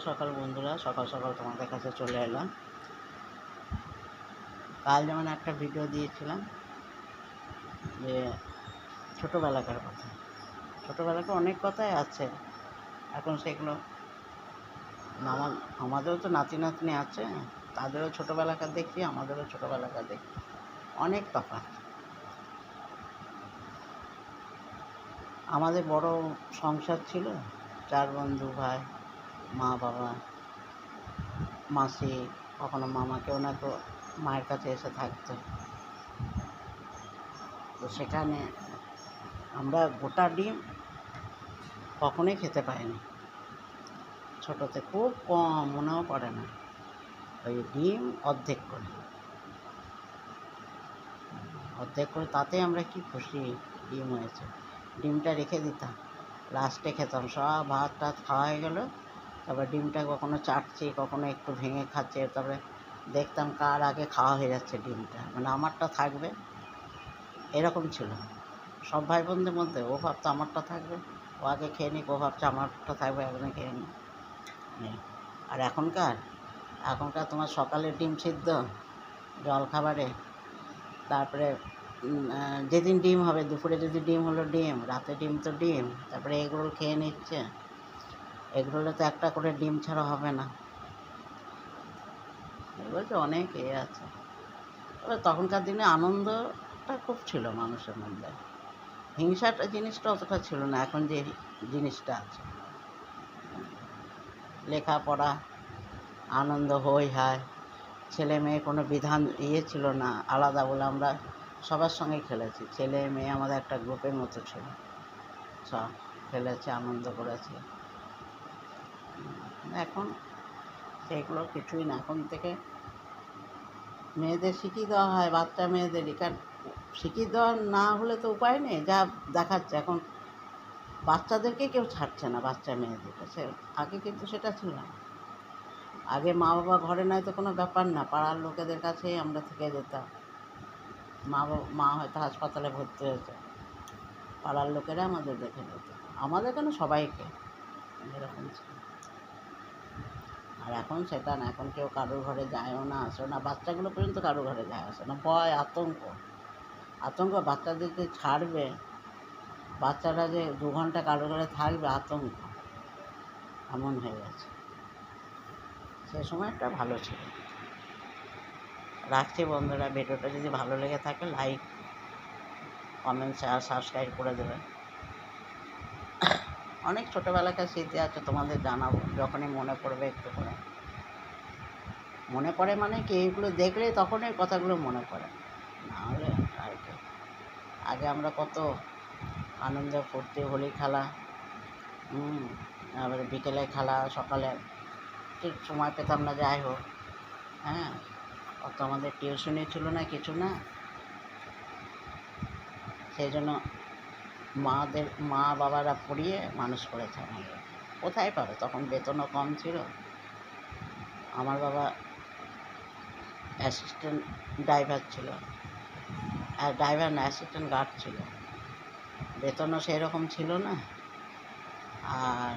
সকাল বন্ধুরা, সকাল সকাল তোমাদের কাছে চলে এলাম। কাল যেমন একটা ভিডিও দিয়েছিলাম যে ছোটোবেলাকার কথা, ছোটোবেলাকার অনেক কথাই আছে। এখন সেগুলো আমাদেরও তো নাতি নাতনি আছে, তাদেরও ছোটোবেলাকার দেখি, আমাদেরও ছোটোবেলাকার দেখি, অনেক তফাৎ। আমাদের বড় সংসার ছিল, 4 বন্ধু ভাই, মা বাবা, মাসি, কখনো মামা, কেউ না কেউ মায়ের কাছে এসে থাকতো। তো সেখানে আমরা গোটা ডিম কখনোই খেতে পাইনি। ছোটোতে খুব কম, মনেও পড়ে না, ওই ডিম অর্ধেক করে তাতে আমরা কি খুশি, ডিম হয়েছে, ডিমটা রেখে দিতাম, লাস্টে খেতাম। সব ভাত টাত খাওয়া হয়ে গেলো, তারপরে ডিমটা কখনো চাটছি, কখনো একটু ভেঙে খাচ্ছে, তারপরে দেখতাম কার আগে খাওয়া হয়ে যাচ্ছে ডিমটা, মানে আমারটা থাকবে, এরকম ছিল সব ভাই বোনদের মধ্যে। ও ভাবতো আমারটা থাকবে, ও আগে খেয়ে নিক, ও ভাবছে আমারটা থাকবে, একদিনে খেয়ে নিই। আর এখনকার তোমার সকালে ডিম সিদ্ধ জলখাবারে, তারপরে যেদিন ডিম হবে, দুপুরে যদি ডিম হলো ডিম, রাতে ডিম তো ডিম, তারপরে এগরোল খেয়ে নিচ্ছে। এগরোলে তো একটা করে ডিম ছাড়া হবে না। বলছে অনেক আছে। তবে তখনকার দিনে আনন্দটা খুব ছিল মানুষের মধ্যে, হিংসাটা জিনিসটা অতটা ছিল না এখন যে জিনিসটা আছে। লেখাপড়া, আনন্দ, হই হায়, ছেলে মেয়ে কোনো বিধান ছিল না আলাদা বলে। আমরা সবার সঙ্গে খেলেছি, ছেলে মেয়ে আমাদের একটা গ্রুপের মতো ছিল, সব খেলেছে, আনন্দ করেছে। এখন সেগুলো কিছুই না। এখন থেকে মেয়েদের শিখিয়ে দেওয়া হয়, বাচ্চা মেয়েদেরই, কারণ শিখিয়ে দেওয়া না হলে তো উপায় নেই। যা দেখাচ্ছে এখন, বাচ্চাদেরকে কেউ ছাড়ছে না, বাচ্চা মেয়েদেরকে। আগে কিন্তু সেটা ছিল না। আগে মা বাবা ঘরে নয় তো কোনো ব্যাপার না, পাড়ার লোকেদের কাছেই আমরা থেকে যেতাম। মা হয়তো হাসপাতালে ভর্তি হয়েছে, পাড়ার লোকেরা আমাদের দেখে যেত, আমাদের কেন সবাইকে, এরকম ছিল। আর এখন সেটা না, এখন কেউ কারোর ঘরে যায়ও না, আসেও না, বাচ্চাগুলো পর্যন্ত কারোর ঘরে যায় আসে না, ভয়, আতঙ্ক বাচ্চাদেরকে ছাড়বে, বাচ্চারা যে 2 ঘন্টা কারোর ঘরে থাকবে, আতঙ্ক এমন হয়ে গেছে। সে সময়টা ভালো ছিল। রাখছি বন্ধুরা, ভিডিওটা যদি ভালো লেগে থাকে লাইক, কমেন্ট, শেয়ার, সাবস্ক্রাইব করে দেবেন। অনেক ছোটোবেলাকার স্মৃতি আছে, তোমাদের জানাবো যখনই মনে পড়বে, একটু করে মনে পড়ে। মানে কি, এইগুলো দেখলে তখন এই কথাগুলো মনে পড়ে, নাহলে আর কি। আগে আমরা কত আনন্দ ফুর্তি, হোলি খেলা, তারপরে বিকেলে খেলা, সকালে ঠিক সময় পেতাম না, যাই হোক। হ্যাঁ, অত আমাদের টিউশনি ছিল না, কিছু না। সেই জন্য মা বাবারা পড়িয়ে মানুষ করেছে আমাদের। কোথায় পাবে, তখন বেতনও কম ছিল। আমার বাবা অ্যাসিস্ট্যান্ট ড্রাইভার ছিল, আর ড্রাইভার না, অ্যাসিস্ট্যান্ট গার্ড ছিল, বেতনও সেই রকম ছিল না। আর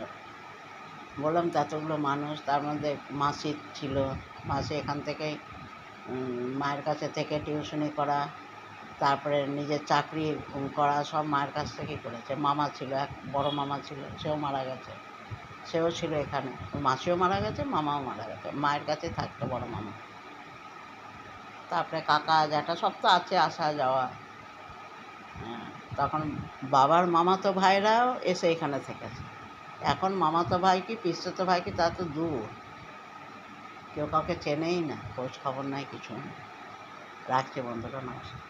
বললাম তো এতগুলো মানুষ, তার মধ্যে মাসি ছিল, মাসি এখান থেকেই মায়ের কাছে থেকে টিউশনি করা, তারপরে নিজের চাকরি করা, সব মায়ের কাছ থেকেই করেছে। মামা ছিল, এক বড় মামা ছিল, সেও মারা গেছে, সেও ছিল এখানে, মাসিও মারা গেছে, মামাও মারা গেছে, মায়ের কাছে থাকতো বড় মামা। তারপরে কাকা জ্যাঠা সব তো আছে, আসা যাওয়া। তখন বাবার মামাতো ভাইরাও এসে এখানে থেকেছে। এখন মামাতো ভাই কি পিসতো ভাই কি, তা তো দূর, কেউ কাউকে চেনেই না, খোঁজ খবর নাই, কিছু না। রাখছি বন্ধুরা, নমস্কার।